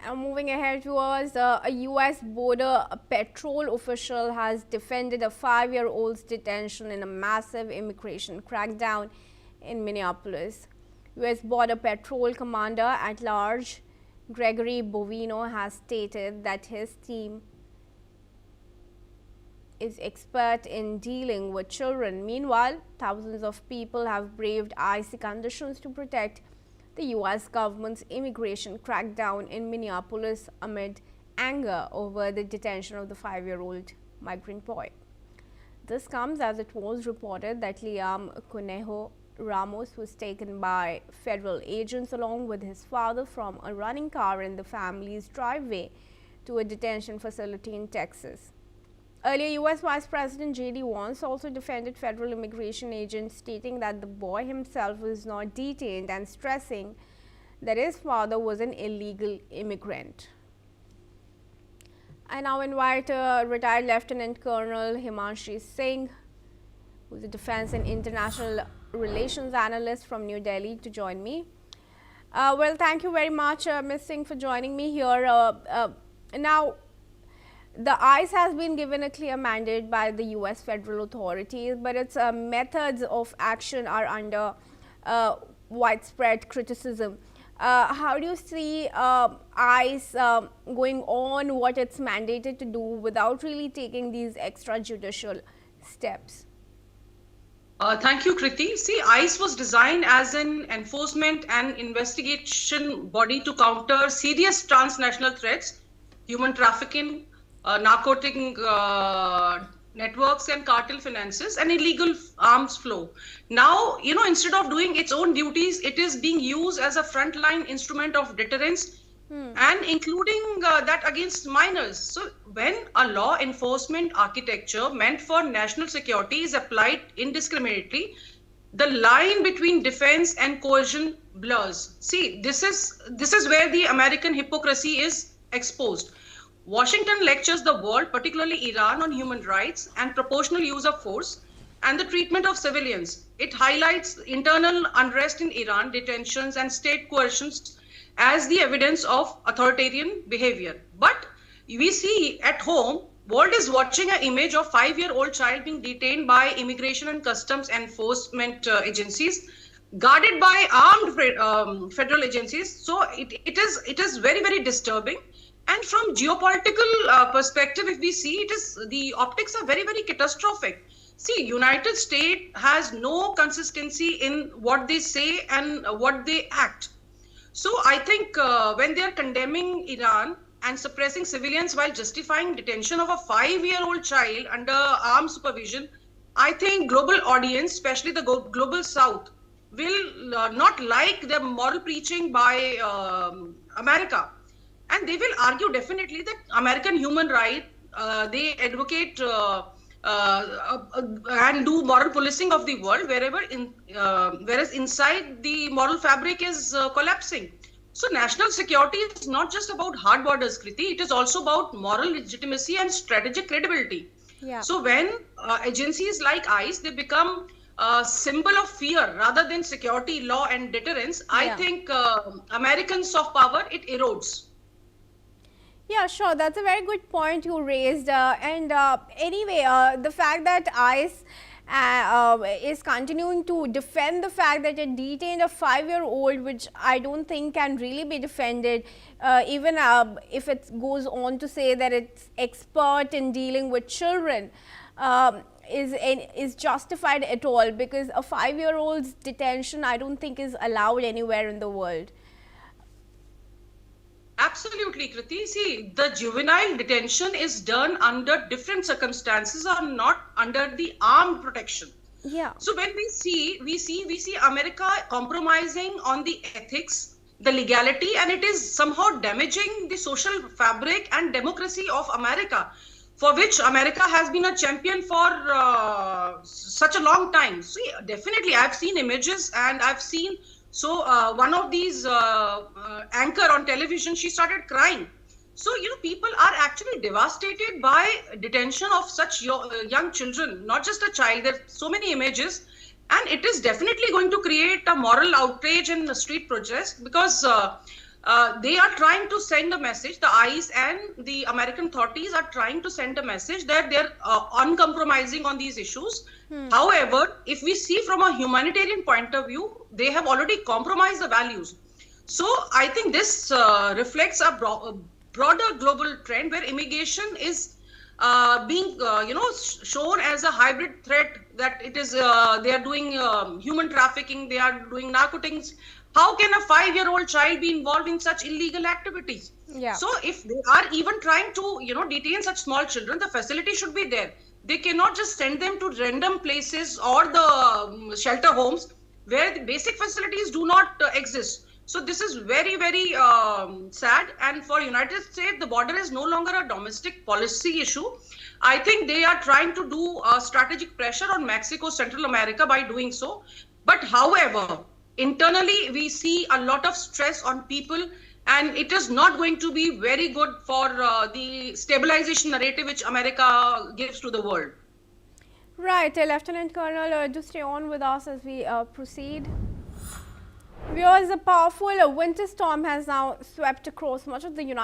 Moving ahead towards a U.S. border patrol official has defended a 5-year-old's detention in a massive immigration crackdown in Minneapolis. U.S. Border Patrol Commander at Large Gregory Bovino has stated that his team is expert in dealing with children. Meanwhile, thousands of people have braved icy conditions to protect the U.S. government's immigration crackdown in Minneapolis amid anger over the detention of the 5-year-old migrant boy. This comes as it was reported that Liam Conejo Ramos was taken by federal agents along with his father from a running car in the family's driveway to a detention facility in Texas. Earlier, U.S. Vice President J.D. Vance also defended federal immigration agents, stating that the boy himself was not detained and stressing that his father was an illegal immigrant. I now invite retired Lieutenant Colonel Himanshi Singh, who is a defense and international relations analyst from New Delhi, to join me. Well, thank you very much, Ms. Singh, for joining me here. Now, the ICE has been given a clear mandate by the U.S. federal authorities, but its methods of action are under widespread criticism. How do you see ICE going on what it's mandated to do without really taking these extrajudicial steps? Thank you, Kriti. See, ICE was designed as an enforcement and investigation body to counter serious transnational threats, human trafficking, narcotic networks and cartel finances and illegal arms flow. Now, instead of doing its own duties, it is being used as a frontline instrument of deterrence and including that against minors. So when a law enforcement architecture meant for national security is applied indiscriminately, the line between defense and coercion blurs. See, this is where the American hypocrisy is exposed. Washington lectures the world, particularly Iran, on human rights and proportional use of force and the treatment of civilians. It highlights internal unrest in Iran, detentions and state coercions as the evidence of authoritarian behavior. But we see at home, world is watching an image of 5-year-old child being detained by immigration and customs enforcement agencies, guarded by armed federal agencies. So it is very, very disturbing. And from geopolitical perspective, if we see, the optics are very, very catastrophic. See, United States has no consistency in what they say and what they act. So I think when they are condemning Iran and suppressing civilians while justifying detention of a 5-year-old child under armed supervision, I think global audience, especially the global South, will not like the moral preaching by America. And they will argue definitely that American human right, they advocate and do moral policing of the world whereas inside the moral fabric is collapsing. So national security is not just about hard borders, Kriti. It is also about moral legitimacy and strategic credibility. Yeah. So when agencies like ICE, they become a symbol of fear rather than security, law and deterrence, I think American soft power, it erodes. Yeah, sure. That's a very good point you raised. Anyway, the fact that ICE is continuing to defend the fact that it detained a 5-year-old, which I don't think can really be defended, even if it goes on to say that it's expert in dealing with children, is justified at all, because a 5-year-old's detention I don't think is allowed anywhere in the world. Absolutely, Kriti. See, the juvenile detention is done under different circumstances or not under the armed protection. Yeah. So when we see America compromising on the ethics, the legality, and it is somehow damaging the social fabric and democracy of America, for which America has been a champion for such a long time. See, definitely, I've seen images and I've seen. So one of these anchor on television, she started crying. So, people are actually devastated by detention of such young children, not just a child. There are so many images, and it is definitely going to create a moral outrage in the street protest, because they are trying to send a message. The ICE and the American authorities are trying to send a message that they're uncompromising on these issues. However, if we see from a humanitarian point of view, they have already compromised the values. So I think this reflects a broader global trend where immigration is being shown as a hybrid threat, that it is they are doing human trafficking, they are doing narcotics. How can a 5-year-old child be involved in such illegal activities? Yeah. So if they are even trying to detain such small children, the facility should be there. They cannot just send them to random places or the shelter homes where the basic facilities do not exist. So this is very, very sad. And for United States, the border is no longer a domestic policy issue. I think they are trying to do strategic pressure on Mexico, Central America by doing so. But however, internally, we see a lot of stress on people, and it is not going to be very good for the stabilization narrative which America gives to the world. Right, Lieutenant Colonel, do stay on with us as we proceed. Viewers, a powerful winter storm has now swept across much of the United